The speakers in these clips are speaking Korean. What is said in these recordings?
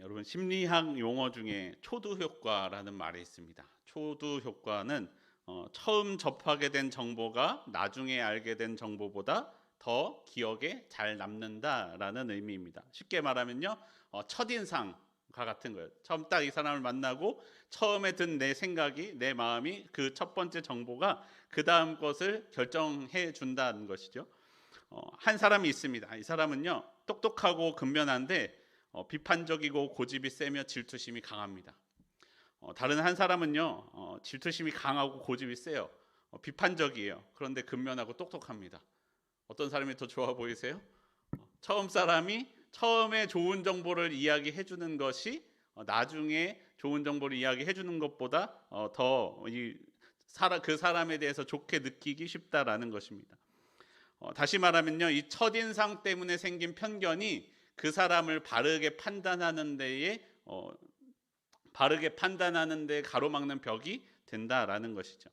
여러분 심리학 용어 중에 초두 효과라는 말이 있습니다. 초두 효과는 처음 접하게 된 정보가 나중에 알게 된 정보보다 더 기억에 잘 남는다라는 의미입니다. 쉽게 말하면요, 첫인상과 같은 거예요. 처음 딱 이 사람을 만나고 처음에 든 내 생각이, 내 마음이 그 첫 번째 정보가 그 다음 것을 결정해 준다는 것이죠. 한 사람이 있습니다. 이 사람은요, 똑똑하고 근면한데 비판적이고 고집이 세며 질투심이 강합니다. 다른 한 사람은요, 질투심이 강하고 고집이 세요. 비판적이에요. 그런데 근면하고 똑똑합니다. 어떤 사람이 더 좋아 보이세요? 처음 사람이 처음에 좋은 정보를 이야기해 주는 것이 나중에 좋은 정보를 이야기해 주는 것보다 그 사람에 대해서 좋게 느끼기 쉽다라는 것입니다. 다시 말하면요, 이 첫인상 때문에 생긴 편견이 그 사람을 바르게 판단하는 데 가로막는 벽이 된다라는 것이죠.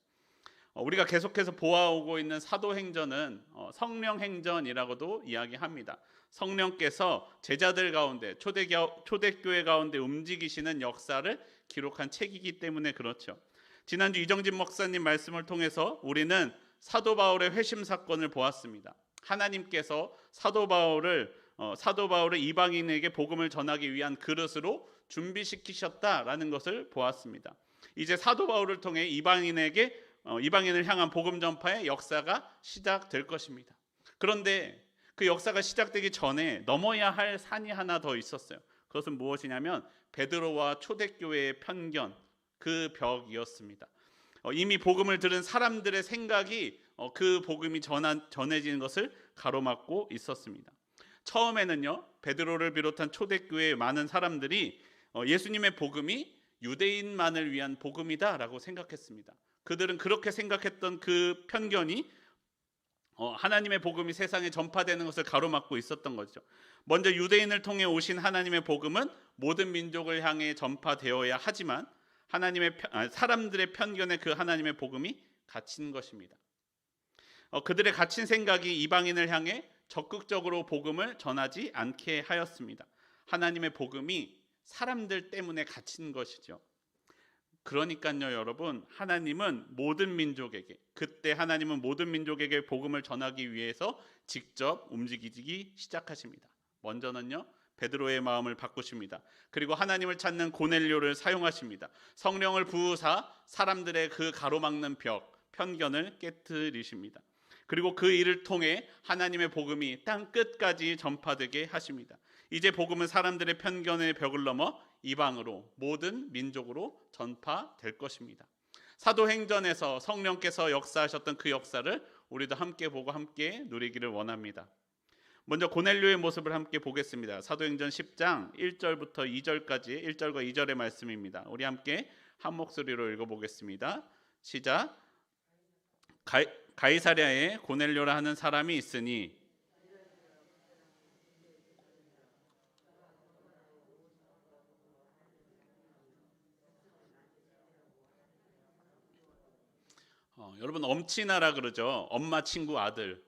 우리가 계속해서 보아오고 있는 사도행전은 성령행전이라고도 이야기합니다. 성령께서 제자들 가운데 초대교회 가운데 움직이시는 역사를 기록한 책이기 때문에 그렇죠. 지난주 이정진 목사님 말씀을 통해서 우리는 사도 바울의 회심 사건을 보았습니다. 하나님께서 사도 바울을 이방인에게 복음을 전하기 위한 그릇으로 준비시키셨다라는 것을 보았습니다. 이제 사도 바울을 통해 이방인을 향한 복음 전파의 역사가 시작될 것입니다. 그런데 그 역사가 시작되기 전에 넘어야 할 산이 하나 더 있었어요. 그것은 무엇이냐면 베드로와 초대교회의 편견, 그 벽이었습니다. 이미 복음을 들은 사람들의 생각이 그 복음이 전해지는 것을 가로막고 있었습니다. 처음에는요, 베드로를 비롯한 초대교회의 많은 사람들이 예수님의 복음이 유대인만을 위한 복음이다라고 생각했습니다. 그들은 그렇게 생각했던 그 편견이 하나님의 복음이 세상에 전파되는 것을 가로막고 있었던 거죠. 먼저 유대인을 통해 오신 하나님의 복음은 모든 민족을 향해 전파되어야 하지만 사람들의 편견에 그 하나님의 복음이 갇힌 것입니다. 그들의 갇힌 생각이 이방인을 향해 적극적으로 복음을 전하지 않게 하였습니다. 하나님의 복음이 사람들 때문에 갇힌 것이죠. 그러니까요, 여러분, 하나님은 모든 민족에게 복음을 전하기 위해서 직접 움직이기 시작하십니다. 먼저는요, 베드로의 마음을 바꾸십니다. 그리고 하나님을 찾는 고넬료를 사용하십니다. 성령을 부으사 사람들의 그 가로막는 편견을 깨뜨리십니다. 그리고 그 일을 통해 하나님의 복음이 땅 끝까지 전파되게 하십니다. 이제 복음은 사람들의 편견의 벽을 넘어 이방으로, 모든 민족으로 전파될 것입니다. 사도행전에서 성령께서 역사하셨던 그 역사를 우리도 함께 보고 함께 누리기를 원합니다. 먼저 고넬료의 모습을 함께 보겠습니다. 사도행전 10장 1절부터 2절까지 1절과 2절의 말씀입니다. 우리 함께 한 목소리로 읽어보겠습니다. 시작. 가이사랴에 고넬료라 하는 사람이 있으니 여러분, 엄친아라 그러죠. 엄마 친구 아들.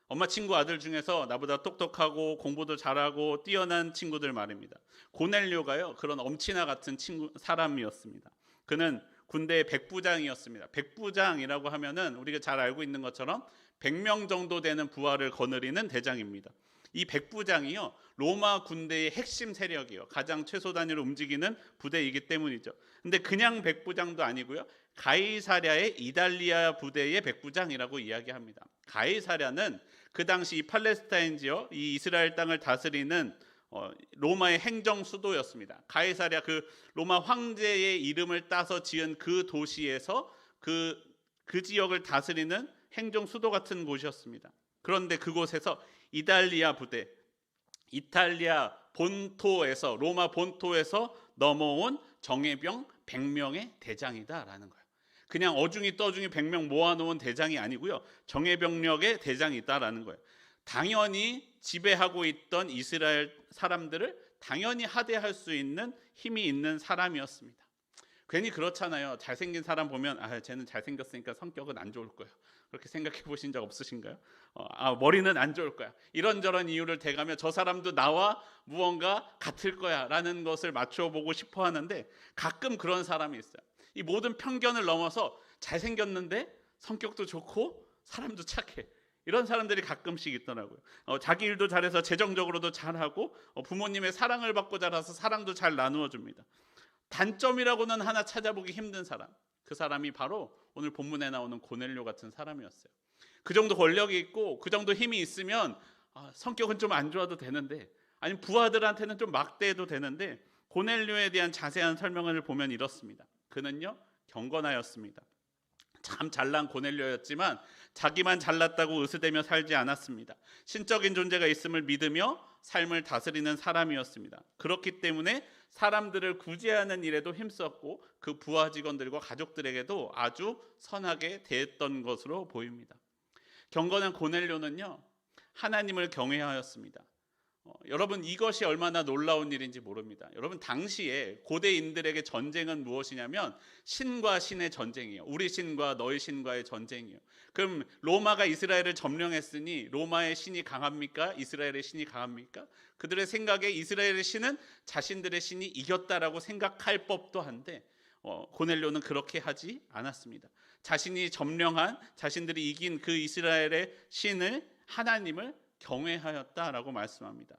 엄마 친구 아들 중에서 나보다 똑똑하고 공부도 잘하고 뛰어난 친구들 말입니다. 고넬료가요, 그런 엄친아 같은 사람이었습니다. 그는 군대의 백부장이었습니다. 백부장이라고 하면은 우리가 잘 알고 있는 것처럼 100명 정도 되는 부하를 거느리는 대장입니다. 이 백부장이요, 로마 군대의 핵심 세력이요, 가장 최소 단위로 움직이는 부대이기 때문이죠. 근데 그냥 백부장도 아니고요, 가이사랴의 이달리아 부대의 백부장이라고 이야기합니다. 가이사랴는 그 당시 이 팔레스타인 지역, 이 이스라엘 땅을 다스리는 로마의 행정 수도였습니다. 가이사랴, 그 로마 황제의 이름을 따서 지은 그 도시에서 그 지역을 다스리는 행정 수도 같은 곳이었습니다. 그런데 그곳에서 이탈리아 로마 본토에서 넘어온 정예병 100명의 대장이다라는 거예요. 그냥 어중이 떠중이 100명 모아놓은 대장이 아니고요, 정예병력의 대장이 있다라는 거예요. 당연히 지배하고 있던 이스라엘 사람들을 당연히 하대할 수 있는 힘이 있는 사람이었습니다. 괜히 그렇잖아요. 잘생긴 사람 보면 쟤는 잘생겼으니까 성격은 안 좋을 거야. 그렇게 생각해 보신 적 없으신가요? 머리는 안 좋을 거야. 이런저런 이유를 대가며 저 사람도 나와 무언가 같을 거야 라는 것을 맞춰보고 싶어 하는데 가끔 그런 사람이 있어요. 이 모든 편견을 넘어서 잘생겼는데 성격도 좋고 사람도 착해. 이런 사람들이 가끔씩 있더라고요. 자기 일도 잘해서 재정적으로도 잘하고 부모님의 사랑을 받고 자라서 사랑도 잘 나누어 줍니다. 단점이라고는 하나 찾아보기 힘든 사람, 그 사람이 바로 오늘 본문에 나오는 고넬료 같은 사람이었어요. 그 정도 권력이 있고 그 정도 힘이 있으면 성격은 좀 안 좋아도 되는데, 아니면 부하들한테는 좀 막대해도 되는데, 고넬료에 대한 자세한 설명을 보면 이렇습니다. 그는요 경건하였습니다. 참 잘난 고넬료였지만 자기만 잘났다고 으스대며 살지 않았습니다. 신적인 존재가 있음을 믿으며 삶을 다스리는 사람이었습니다. 그렇기 때문에 사람들을 구제하는 일에도 힘썼고 그 부하 직원들과 가족들에게도 아주 선하게 대했던 것으로 보입니다. 경건한 고넬료는요 하나님을 경외하였습니다. 여러분, 이것이 얼마나 놀라운 일인지 모릅니다. 여러분, 당시에 고대인들에게 전쟁은 무엇이냐면 신과 신의 전쟁이에요. 우리 신과 너희 신과의 전쟁이에요. 그럼 로마가 이스라엘을 점령했으니 로마의 신이 강합니까? 이스라엘의 신이 강합니까? 그들의 생각에 이스라엘의 신은 자신들의 신이 이겼다라고 생각할 법도 한데 고넬료는 그렇게 하지 않았습니다. 자신이 점령한, 자신들이 이긴 그 이스라엘의 신을, 하나님을 경외하였다라고 말씀합니다.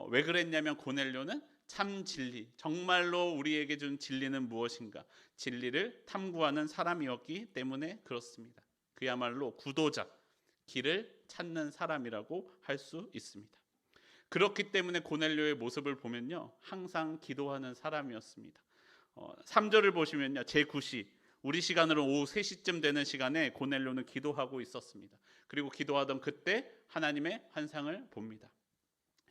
왜 그랬냐면 고넬료는 참 진리, 정말로 우리에게 준 진리는 무엇인가, 진리를 탐구하는 사람이었기 때문에 그렇습니다. 그야말로 구도자, 길을 찾는 사람이라고 할 수 있습니다. 그렇기 때문에 고넬료의 모습을 보면요 항상 기도하는 사람이었습니다. 3절을 보시면요 제9시, 우리 시간으로 오후 3시쯤 되는 시간에 고넬료는 기도하고 있었습니다. 그리고 기도하던 그때 하나님의 환상을 봅니다.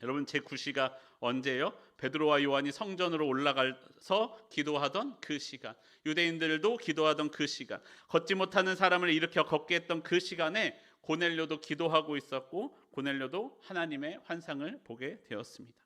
여러분, 제9시가 언제예요? 베드로와 요한이 성전으로 올라가서 기도하던 그 시간, 유대인들도 기도하던 그 시간, 걷지 못하는 사람을 일으켜 걷게 했던 그 시간에 고넬료도 기도하고 있었고 고넬료도 하나님의 환상을 보게 되었습니다.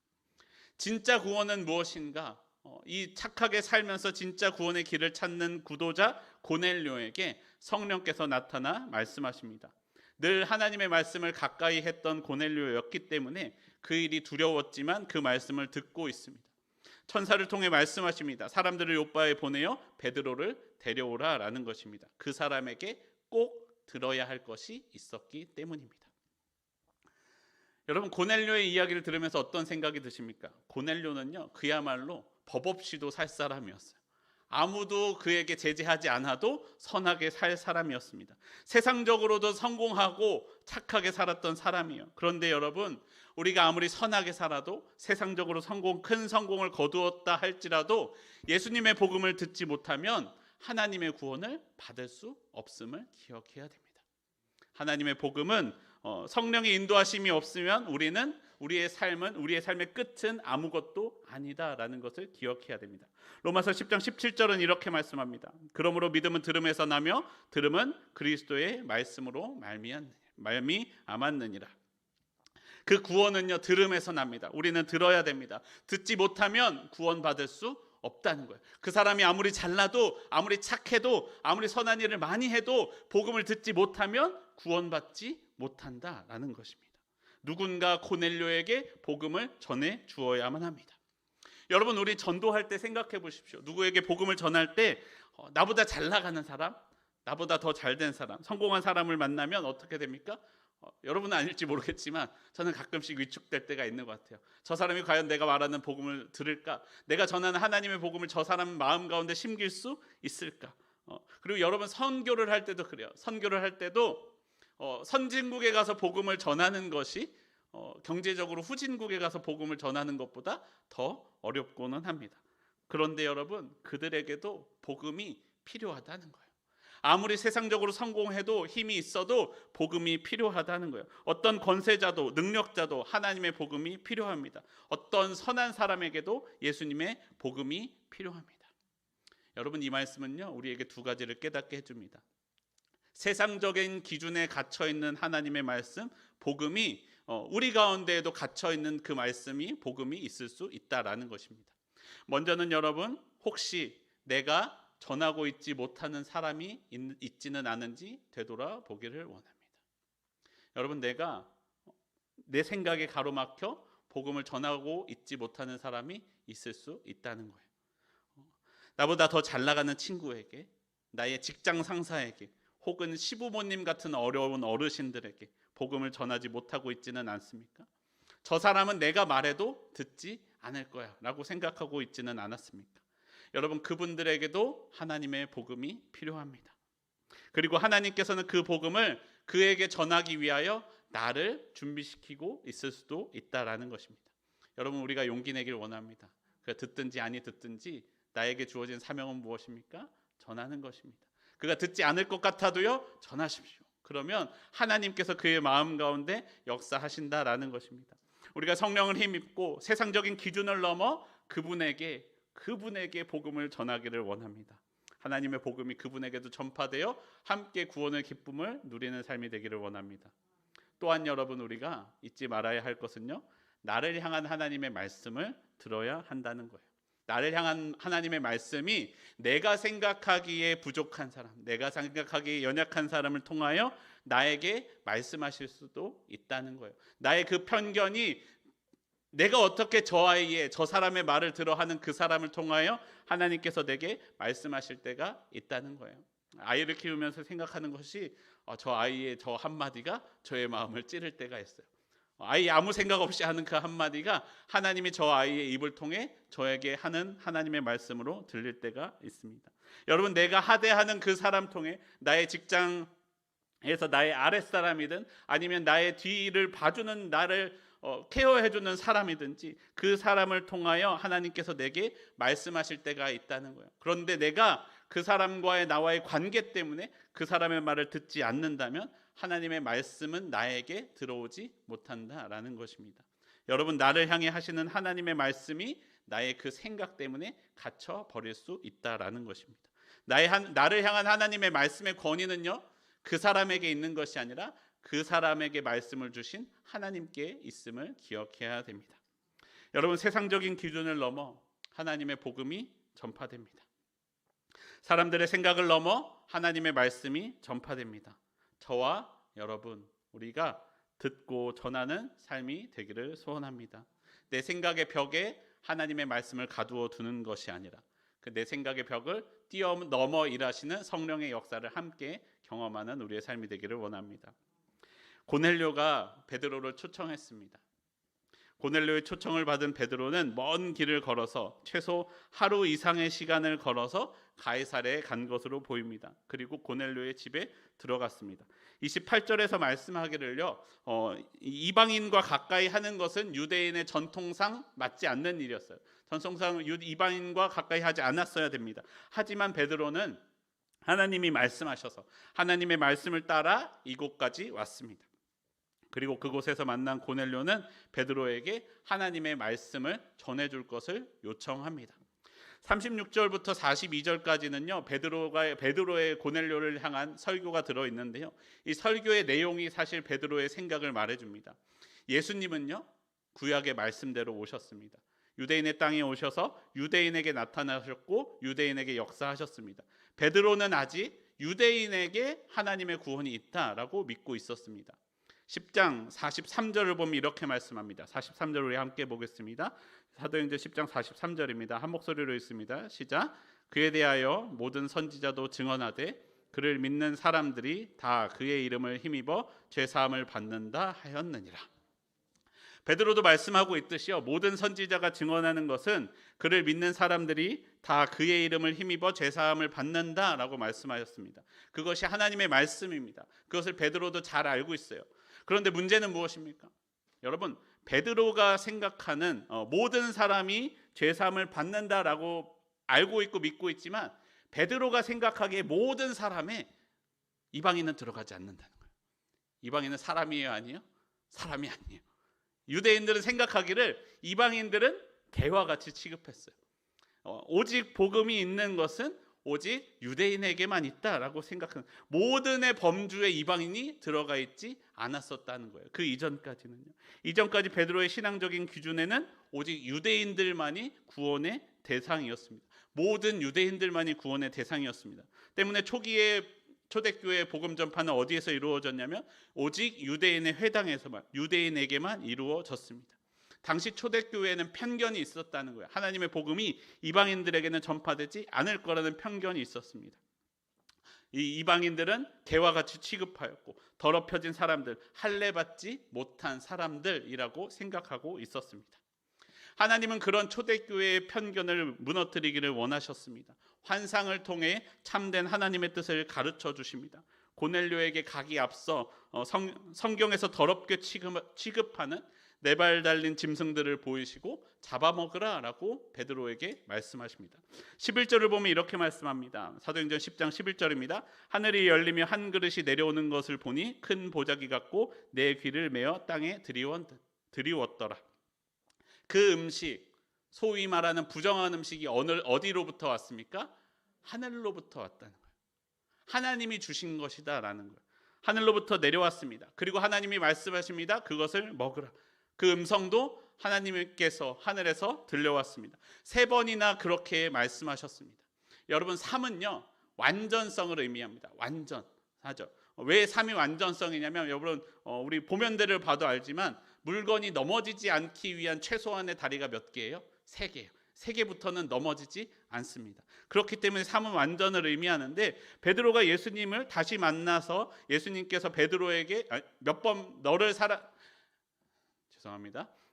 진짜 구원은 무엇인가? 이 착하게 살면서 진짜 구원의 길을 찾는 구도자 고넬료에게 성령께서 나타나 말씀하십니다. 늘 하나님의 말씀을 가까이 했던 고넬료였기 때문에 그 일이 두려웠지만 그 말씀을 듣고 있습니다. 천사를 통해 말씀하십니다. 사람들을 요바에 보내어 베드로를 데려오라라는 것입니다. 그 사람에게 꼭 들어야 할 것이 있었기 때문입니다. 여러분, 고넬료의 이야기를 들으면서 어떤 생각이 드십니까? 고넬료는요 그야말로 법 없이도 살 사람이었어요. 아무도 그에게 제재하지 않아도 선하게 살 사람이었습니다. 세상적으로도 성공하고 착하게 살았던 사람이에요. 그런데 여러분, 우리가 아무리 선하게 살아도 세상적으로 큰 성공을 거두었다 할지라도 예수님의 복음을 듣지 못하면 하나님의 구원을 받을 수 없음을 기억해야 됩니다. 하나님의 복음은 성령의 인도하심이 없으면 우리의 삶의 끝은 아무것도 아니다라는 것을 기억해야 됩니다. 로마서 10장 17절은 이렇게 말씀합니다. 그러므로 믿음은 들음에서 나며 들음은 그리스도의 말씀으로 말미암았느니라. 그 구원은요 들음에서 납니다. 우리는 들어야 됩니다. 듣지 못하면 구원받을 수 없다는 거예요. 그 사람이 아무리 잘나도, 아무리 착해도, 아무리 선한 일을 많이 해도 복음을 듣지 못하면 구원받지 못한다라는 것입니다. 누군가 고넬료에게 복음을 전해 주어야만 합니다. 여러분, 우리 전도할 때 생각해 보십시오. 누구에게 복음을 전할 때 나보다 잘 나가는 사람, 나보다 더 잘된 사람, 성공한 사람을 만나면 어떻게 됩니까? 여러분은 아닐지 모르겠지만 저는 가끔씩 위축될 때가 있는 것 같아요. 저 사람이 과연 내가 말하는 복음을 들을까? 내가 전하는 하나님의 복음을 저 사람 마음 가운데 심길 수 있을까? 그리고 여러분, 선교를 할 때도 그래요. 선교를 할 때도 선진국에 가서 복음을 전하는 것이 경제적으로 후진국에 가서 복음을 전하는 것보다 더 어렵고는 합니다. 그런데 여러분, 그들에게도 복음이 필요하다는 거예요. 아무리 세상적으로 성공해도 힘이 있어도 복음이 필요하다는 거예요. 어떤 권세자도 능력자도 하나님의 복음이 필요합니다. 어떤 선한 사람에게도 예수님의 복음이 필요합니다. 여러분, 이 말씀은요 우리에게 두 가지를 깨닫게 해줍니다. 세상적인 기준에 갇혀있는 하나님의 말씀, 복음이 우리 가운데에도 갇혀있는 그 말씀이, 복음이 있을 수 있다라는 것입니다. 먼저는 여러분, 혹시 내가 전하고 있지 못하는 사람이 있지는 않은지 되돌아보기를 원합니다. 여러분, 내가 내 생각에 가로막혀 복음을 전하고 있지 못하는 사람이 있을 수 있다는 거예요. 나보다 더 잘 나가는 친구에게, 나의 직장 상사에게, 혹은 시부모님 같은 어려운 어르신들에게 복음을 전하지 못하고 있지는 않습니까? 저 사람은 내가 말해도 듣지 않을 거야 라고 생각하고 있지는 않았습니까? 여러분, 그분들에게도 하나님의 복음이 필요합니다. 그리고 하나님께서는 그 복음을 그에게 전하기 위하여 나를 준비시키고 있을 수도 있다라는 것입니다. 여러분, 우리가 용기 내길 원합니다. 그가 듣든지 아니 듣든지 나에게 주어진 사명은 무엇입니까? 전하는 것입니다. 그가 듣지 않을 것 같아도요, 전하십시오. 그러면 하나님께서 그의 마음 가운데 역사하신다라는 것입니다. 우리가 성령을 힘입고 세상적인 기준을 넘어 그분에게 복음을 전하기를 원합니다. 하나님의 복음이 그분에게도 전파되어 함께 구원의 기쁨을 누리는 삶이 되기를 원합니다. 또한 여러분, 우리가 잊지 말아야 할 것은요, 나를 향한 하나님의 말씀을 들어야 한다는 거예요. 나를 향한 하나님의 말씀이 내가 생각하기에 부족한 사람, 내가 생각하기에 연약한 사람을 통하여 나에게 말씀하실 수도 있다는 거예요. 나의 그 편견이 내가 어떻게 저 사람의 말을 들어 하는 그 사람을 통하여 하나님께서 내게 말씀하실 때가 있다는 거예요. 아이를 키우면서 생각하는 것이 저 아이의 저 한마디가 저의 마음을 찌를 때가 있어요. 아이 아무 생각 없이 하는 그 한마디가 하나님이 저 아이의 입을 통해 저에게 하는 하나님의 말씀으로 들릴 때가 있습니다. 여러분, 내가 하대하는 그 사람 통해 나의 직장에서 나의 아랫사람이든 아니면 나의 뒤를 봐주는 나를 케어해주는 사람이든지 그 사람을 통하여 하나님께서 내게 말씀하실 때가 있다는 거예요. 그런데 내가 그 사람과의 나와의 관계 때문에 그 사람의 말을 듣지 않는다면 하나님의 말씀은 나에게 들어오지 못한다라는 것입니다. 여러분, 나를 향해 하시는 하나님의 말씀이 나의 그 생각 때문에 갇혀 버릴 수 있다라는 것입니다. 나를 향한 하나님의 말씀의 권위는요, 그 사람에게 있는 것이 아니라 그 사람에게 말씀을 주신 하나님께 있음을 기억해야 됩니다. 여러분, 세상적인 기준을 넘어 하나님의 복음이 전파됩니다. 사람들의 생각을 넘어 하나님의 말씀이 전파됩니다. 저와 여러분, 우리가 듣고 전하는 삶이 되기를 소원합니다. 내 생각의 벽에 하나님의 말씀을 가두어 두는 것이 아니라 그 내 생각의 벽을 뛰어넘어 일하시는 성령의 역사를 함께 경험하는 우리의 삶이 되기를 원합니다. 고넬료가 베드로를 초청했습니다. 고넬료의 초청을 받은 베드로는 먼 길을 걸어서 최소 하루 이상의 시간을 걸어서 가이사랴에 간 것으로 보입니다. 그리고 고넬료의 집에 들어갔습니다. 28절에서 말씀하기를요, 이방인과 가까이 하는 것은 유대인의 전통상 맞지 않는 일이었어요. 전통상 이방인과 가까이 하지 않았어야 됩니다. 하지만 베드로는 하나님이 말씀하셔서 하나님의 말씀을 따라 이곳까지 왔습니다. 그리고 그곳에서 만난 고넬료는 베드로에게 하나님의 말씀을 전해줄 것을 요청합니다. 36절부터 42절까지는요, 베드로의 고넬료를 향한 설교가 들어있는데요, 이 설교의 내용이 사실 베드로의 생각을 말해줍니다. 예수님은요, 구약의 말씀대로 오셨습니다. 유대인의 땅에 오셔서 유대인에게 나타나셨고 유대인에게 역사하셨습니다. 베드로는 아직 유대인에게 하나님의 구원이 있다라고 믿고 있었습니다. 10장 43절을 보면 이렇게 말씀합니다. 43절 우리 함께 보겠습니다. 사도행전 10장 43절입니다. 한 목소리로 읽습니다. 시작. 그에 대하여 모든 선지자도 증언하되 그를 믿는 사람들이 다 그의 이름을 힘입어 죄 사함을 받는다 하였느니라. 베드로도 말씀하고 있듯이요, 모든 선지자가 증언하는 것은 그를 믿는 사람들이 다 그의 이름을 힘입어 죄 사함을 받는다라고 말씀하셨습니다. 그것이 하나님의 말씀입니다. 그것을 베드로도 잘 알고 있어요. 그런데 문제는 무엇입니까? 여러분, 베드로가 생각하는 모든 사람이 죄 사함을 받는다라고 알고 있고 믿고 있지만 베드로가 생각하기에 모든 사람의 이방인은 들어가지 않는다는 거예요. 이방인은 사람이에요, 아니에요? 사람이 아니에요. 유대인들은 생각하기를 이방인들은 개와 같이 취급했어요. 오직 복음이 있는 것은 오직 유대인에게만 있다라고 생각하는, 모든의 범주에 이방인이 들어가 있지 않았었다는 거예요. 그 이전까지는요. 이전까지 베드로의 신앙적인 기준에는 오직 유대인들만이 구원의 대상이었습니다. 모든 유대인들만이 구원의 대상이었습니다. 때문에 초기에 초대교회 복음 전파는 어디에서 이루어졌냐면 오직 유대인의 회당에서만, 유대인에게만 이루어졌습니다. 당시 초대교회에는 편견이 있었다는 거예요. 하나님의 복음이 이방인들에게는 전파되지 않을 거라는 편견이 있었습니다. 이 이방인들은 개와 같이 취급하였고 더럽혀진 사람들, 할례받지 못한 사람들이라고 생각하고 있었습니다. 하나님은 그런 초대교회의 편견을 무너뜨리기를 원하셨습니다. 환상을 통해 참된 하나님의 뜻을 가르쳐 주십니다. 고넬료에게 가기 앞서 성경에서 더럽게 취급하는 네 발 달린 짐승들을 보이시고 잡아먹으라 라고 베드로에게 말씀하십니다. 11절을 보면 이렇게 말씀합니다. 사도행전 10장 11절입니다. 하늘이 열리며 한 그릇이 내려오는 것을 보니 큰 보자기 같고 내 귀를 메어 땅에 드리웠더라. 그 음식, 소위 말하는 부정한 음식이 어디로부터 왔습니까? 하늘로부터 왔다는 거예요. 하나님이 주신 것이다 라는 거예요. 하늘로부터 내려왔습니다. 그리고 하나님이 말씀하십니다. 그것을 먹으라. 그 음성도 하나님께서 하늘에서 들려왔습니다. 3번이나 그렇게 말씀하셨습니다. 여러분, 3은요 완전성을 의미합니다. 완전하죠. 왜 3이 완전성이냐면, 여러분 우리 보면대를 봐도 알지만 물건이 넘어지지 않기 위한 최소한의 다리가 몇 개예요? 3개예요. 3개부터는 넘어지지 않습니다. 그렇기 때문에 3은 완전을 의미하는데, 베드로가 예수님을 다시 만나서 예수님께서 베드로에게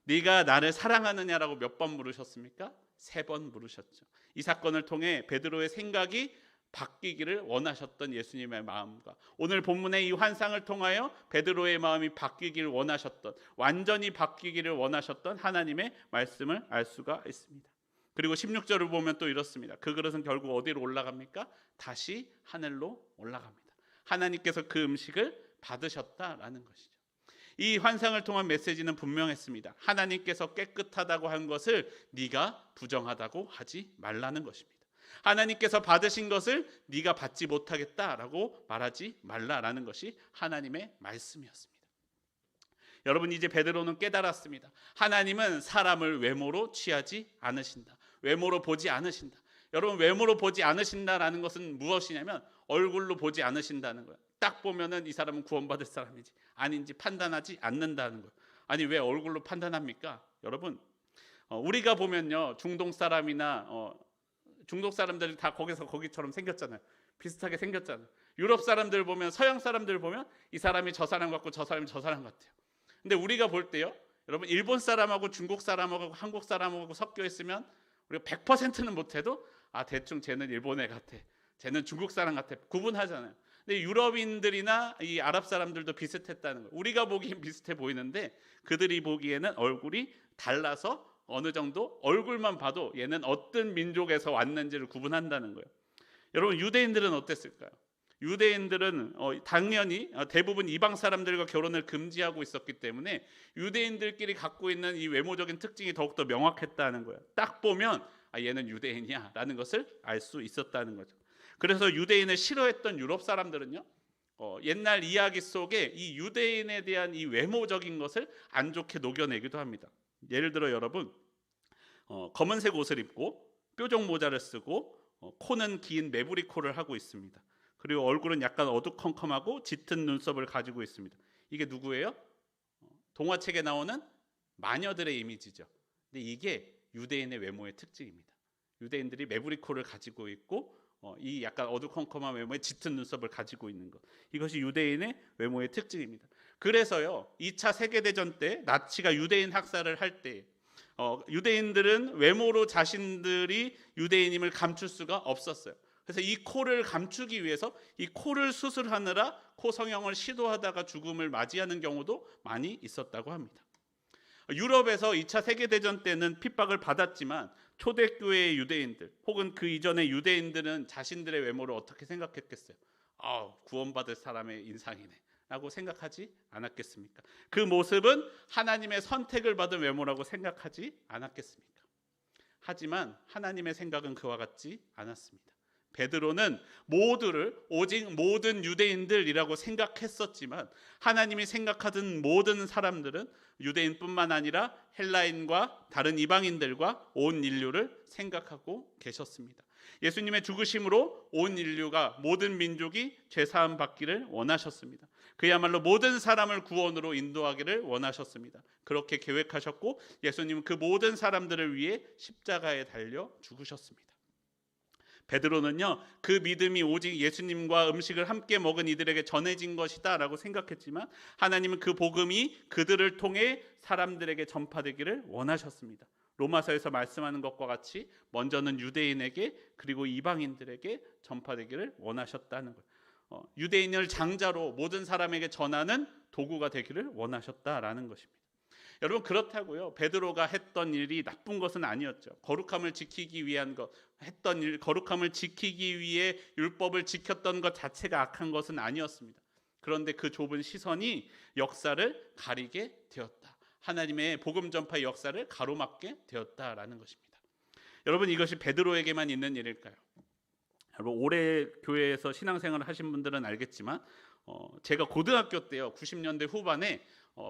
네가 나를 사랑하느냐라고 몇 번 물으셨습니까? 3번 물으셨죠. 이 사건을 통해 베드로의 생각이 바뀌기를 원하셨던 예수님의 마음과, 오늘 본문의 이 환상을 통하여 베드로의 마음이 바뀌기를 원하셨던, 완전히 바뀌기를 원하셨던 하나님의 말씀을 알 수가 있습니다. 그리고 16절을 보면 또 이렇습니다. 그 그릇은 결국 어디로 올라갑니까? 다시 하늘로 올라갑니다. 하나님께서 그 음식을 받으셨다라는 것이죠. 이 환상을 통한 메시지는 분명했습니다. 하나님께서 깨끗하다고 한 것을 네가 부정하다고 하지 말라는 것입니다. 하나님께서 받으신 것을 네가 받지 못하겠다라고 말하지 말라라는 것이 하나님의 말씀이었습니다. 여러분, 이제 베드로는 깨달았습니다. 하나님은 사람을 외모로 취하지 않으신다. 외모로 보지 않으신다. 여러분, 외모로 보지 않으신다라는 것은 무엇이냐면 얼굴로 보지 않으신다는 거예요. 딱 보면은 이 사람은 구원받을 사람인지 아닌지 판단하지 않는다는 거예요. 아니, 왜 얼굴로 판단합니까? 여러분, 우리가 보면요, 중동 사람이나 중동 사람들이 다 거기처럼 생겼잖아요. 비슷하게 생겼잖아요. 유럽 사람들 보면, 서양 사람들 보면 이 사람이 저 사람 같고 저 사람이 저 사람 같아요. 근데 우리가 볼 때요, 여러분, 일본 사람하고 중국 사람하고 한국 사람하고 섞여 있으면 우리가 100%는 못해도 대충 쟤는 일본 애 같아, 쟤는 중국 사람 같아, 구분하잖아요. 근데 유럽인들이나 이 아랍 사람들도 비슷했다는 거예요. 우리가 보기엔 비슷해 보이는데 그들이 보기에는 얼굴이 달라서 어느 정도 얼굴만 봐도 얘는 어떤 민족에서 왔는지를 구분한다는 거예요. 여러분, 유대인들은 어땠을까요? 유대인들은 당연히 대부분 이방 사람들과 결혼을 금지하고 있었기 때문에 유대인들끼리 갖고 있는 이 외모적인 특징이 더욱더 명확했다는 거예요. 딱 보면 얘는 유대인이야 라는 것을 알 수 있었다는 거죠. 그래서 유대인을 싫어했던 유럽 사람들은요, 옛날 이야기 속에 이 유대인에 대한 이 외모적인 것을 안 좋게 녹여내기도 합니다. 예를 들어 여러분, 검은색 옷을 입고 뾰족 모자를 쓰고 코는 긴 매부리 코를 하고 있습니다. 그리고 얼굴은 약간 어두컴컴하고 짙은 눈썹을 가지고 있습니다. 이게 누구예요? 동화책에 나오는 마녀들의 이미지죠. 근데 이게 유대인의 외모의 특징입니다. 유대인들이 매부리 코를 가지고 있고 이 약간 어두컴컴한 외모에 짙은 눈썹을 가지고 있는 것, 이것이 유대인의 외모의 특징입니다. 그래서요, 2차 세계대전 때 나치가 유대인 학살을 할 때 유대인들은 외모로 자신들이 유대인임을 감출 수가 없었어요. 그래서 이 코를 감추기 위해서 이 코를 수술하느라 코 성형을 시도하다가 죽음을 맞이하는 경우도 많이 있었다고 합니다. 유럽에서 2차 세계대전 때는 핍박을 받았지만 초대교회의 유대인들 혹은 그 이전의 유대인들은 자신들의 외모를 어떻게 생각했겠어요? 구원받을 사람의 인상이네 라고 생각하지 않았겠습니까? 그 모습은 하나님의 선택을 받은 외모라고 생각하지 않았겠습니까? 하지만 하나님의 생각은 그와 같지 않았습니다. 베드로는 모두를 오직 모든 유대인들이라고 생각했었지만 하나님이 생각하던 모든 사람들은 유대인뿐만 아니라 헬라인과 다른 이방인들과 온 인류를 생각하고 계셨습니다. 예수님의 죽으심으로 온 인류가 모든 민족이 죄사함 받기를 원하셨습니다. 그야말로 모든 사람을 구원으로 인도하기를 원하셨습니다. 그렇게 계획하셨고 예수님은 그 모든 사람들을 위해 십자가에 달려 죽으셨습니다. 베드로는요, 그 믿음이 오직 예수님과 음식을 함께 먹은 이들에게 전해진 것이다 라고 생각했지만 하나님은 그 복음이 그들을 통해 사람들에게 전파되기를 원하셨습니다. 로마서에서 말씀하는 것과 같이 먼저는 유대인에게 그리고 이방인들에게 전파되기를 원하셨다는 거예요. 유대인을 장자로 모든 사람에게 전하는 도구가 되기를 원하셨다라는 것입니다. 여러분, 그렇다고요, 베드로가 했던 일이 나쁜 것은 아니었죠. 거룩함을 지키기 위한 것, 했던 일, 거룩함을 지키기 위해 율법을 지켰던 것 자체가 악한 것은 아니었습니다. 그런데 그 좁은 시선이 역사를 가리게 되었다. 하나님의 복음 전파의 역사를 가로막게 되었다라는 것입니다. 여러분, 이것이 베드로에게만 있는 일일까요? 여러분, 오래 교회에서 신앙생활을 하신 분들은 알겠지만 제가 고등학교 때요, 90년대 후반에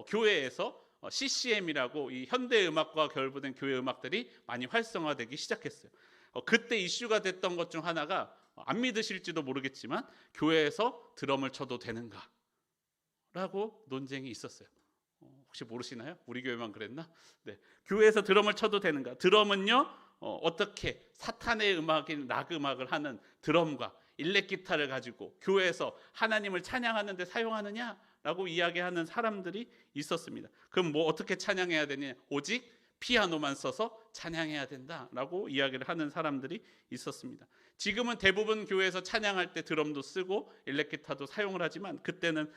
교회에서 CCM이라고 이 현대 음악과 결부된 교회 음악들이 많이 활성화되기 시작했어요. 그때 이슈가 됐던 것 중 하나가, 안 믿으실지도 모르겠지만 교회에서 드럼을 쳐도 되는가 라고 논쟁이 있었어요. 혹시 모르시나요? 우리 교회만 그랬나? 네, 교회에서 드럼을 쳐도 되는가? 드럼은요, 어떻게 사탄의 음악인 락 음악을 하는 드럼과 일렉 기타를 가지고 교회에서 하나님을 찬양하는 데 사용하느냐? 라고 이야기하는 사람들이 있었습니다. 그럼 뭐 어떻게 찬양해야 되냐? 오직 피아노만 써서 찬양해야 된다라고 이야기를 하는 사람들이 있었습니다. 지금은 대부분 교회에서 찬양할 때 드럼도 쓰고 일렉 기타도 사용을 하지만 그때는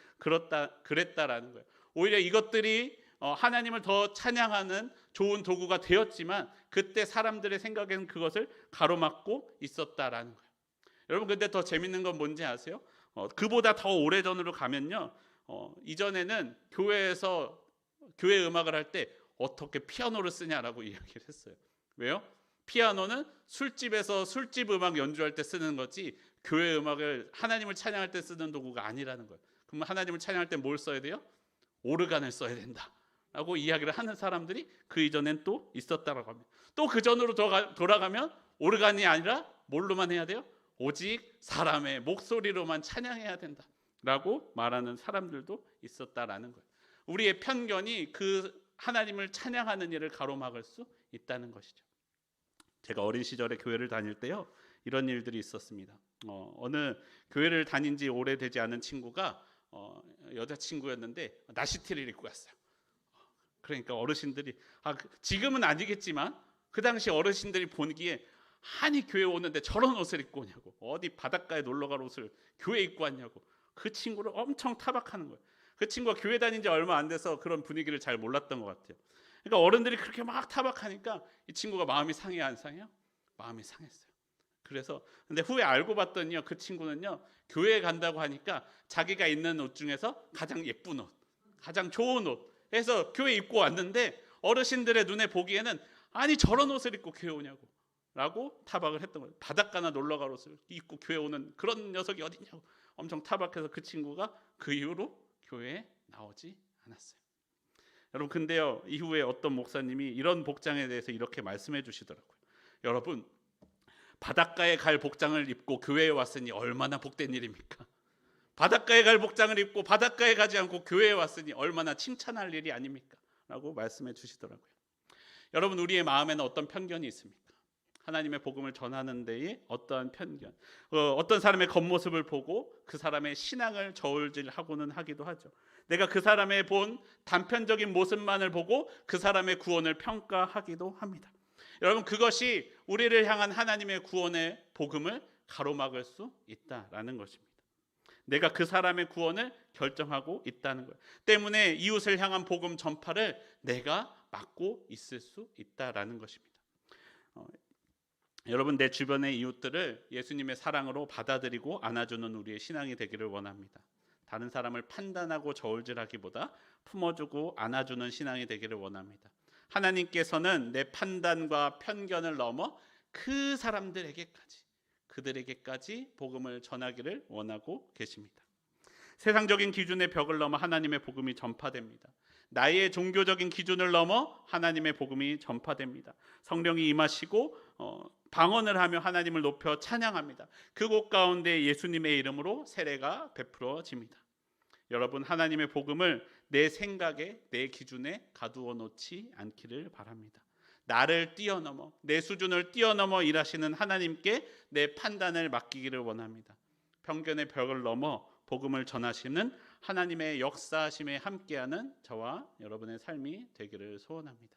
그랬다라는 거예요. 오히려 이것들이 하나님을 더 찬양하는 좋은 도구가 되었지만 그때 사람들의 생각에는 그것을 가로막고 있었다라는 거예요. 여러분, 근데 더 재밌는 건 뭔지 아세요? 그보다 더 오래전으로 가면요, 이전에는 교회에서 교회 음악을 할 때 어떻게 피아노를 쓰냐라고 이야기를 했어요. 왜요? 피아노는 술집에서 술집 음악 연주할 때 쓰는 거지 교회 음악을 하나님을 찬양할 때 쓰는 도구가 아니라는 거예요. 그럼 하나님을 찬양할 때 뭘 써야 돼요? 오르간을 써야 된다라고 이야기를 하는 사람들이 그 이전엔 또 있었다라고 합니다. 또 그 전으로 돌아가면 오르간이 아니라 뭘로만 해야 돼요? 오직 사람의 목소리로만 찬양해야 된다라고 말하는 사람들도 있었다라는 거예요. 우리의 편견이 그 하나님을 찬양하는 일을 가로막을 수 있다는 것이죠. 제가 어린 시절에 교회를 다닐 때요, 이런 일들이 있었습니다. 어느 교회를 다닌 지 오래되지 않은 친구가 여자친구였는데 나시티를 입고 왔어요. 그러니까 어르신들이, 지금은 아니겠지만 그 당시 어르신들이 보기에 아니 교회 오는데 저런 옷을 입고 오냐고, 어디 바닷가에 놀러갈 옷을 교회 입고 왔냐고 그 친구를 엄청 타박하는 거예요. 그 친구가 교회 다닌 지 얼마 안 돼서 그런 분위기를 잘 몰랐던 것 같아요. 그러니까 어른들이 그렇게 막 타박하니까 이 친구가 마음이 상해요, 안 상해요? 마음이 상했어요. 그래서 근데 후에 알고 봤더니요, 그 친구는요, 교회에 간다고 하니까 자기가 입는 옷 중에서 가장 예쁜 옷, 가장 좋은 옷 해서 교회 입고 왔는데 어르신들의 눈에 보기에는 아니 저런 옷을 입고 교회 오냐고 라고 타박을 했던 거예요. 바닷가나 놀러갈 옷을 입고 교회 오는 그런 녀석이 어딨냐고 엄청 타박해서 그 친구가 그 이후로 교회에 나오지 않았어요. 여러분, 근데요, 이후에 어떤 목사님이 이런 복장에 대해서 이렇게 말씀해 주시더라고요. 여러분, 바닷가에 갈 복장을 입고 교회에 왔으니 얼마나 복된 일입니까? 바닷가에 갈 복장을 입고 바닷가에 가지 않고 교회에 왔으니 얼마나 칭찬할 일이 아닙니까? 라고 말씀해 주시더라고요. 여러분, 우리의 마음에는 어떤 편견이 있습니까? 하나님의 복음을 전하는 데에 어떠한 편견, 어떤 사람의 겉모습을 보고 그 사람의 신앙을 저울질하고는 하기도 하죠. 내가 그 사람의 본 단편적인 모습만을 보고 그 사람의 구원을 평가하기도 합니다. 여러분, 그것이 우리를 향한 하나님의 구원의 복음을 가로막을 수 있다라는 것입니다. 내가 그 사람의 구원을 결정하고 있다는 거예요. 때문에 이웃을 향한 복음 전파를 내가 막고 있을 수 있다라는 것입니다. 여러분, 내 주변의 이웃들을 예수님의 사랑으로 받아들이고 안아주는 우리의 신앙이 되기를 원합니다. 다른 사람을 판단하고 저울질하기보다 품어주고 안아주는 신앙이 되기를 원합니다. 하나님께서는 내 판단과 편견을 넘어 그 그들에게까지 복음을 전하기를 원하고 계십니다. 세상적인 기준의 벽을 넘어 하나님의 복음이 전파됩니다. 나의 종교적인 기준을 넘어 하나님의 복음이 전파됩니다. 성령이 임하시고 방언을 하며 하나님을 높여 찬양합니다. 그곳 가운데 예수님의 이름으로 세례가 베풀어집니다. 여러분, 하나님의 복음을 내 생각에, 내 기준에 가두어 놓지 않기를 바랍니다. 나를 뛰어넘어, 내 수준을 뛰어넘어 일하시는 하나님께 내 판단을 맡기기를 원합니다. 편견의 벽을 넘어 복음을 전하시는 하나님의 역사하심에 함께하는 저와 여러분의 삶이 되기를 소원합니다.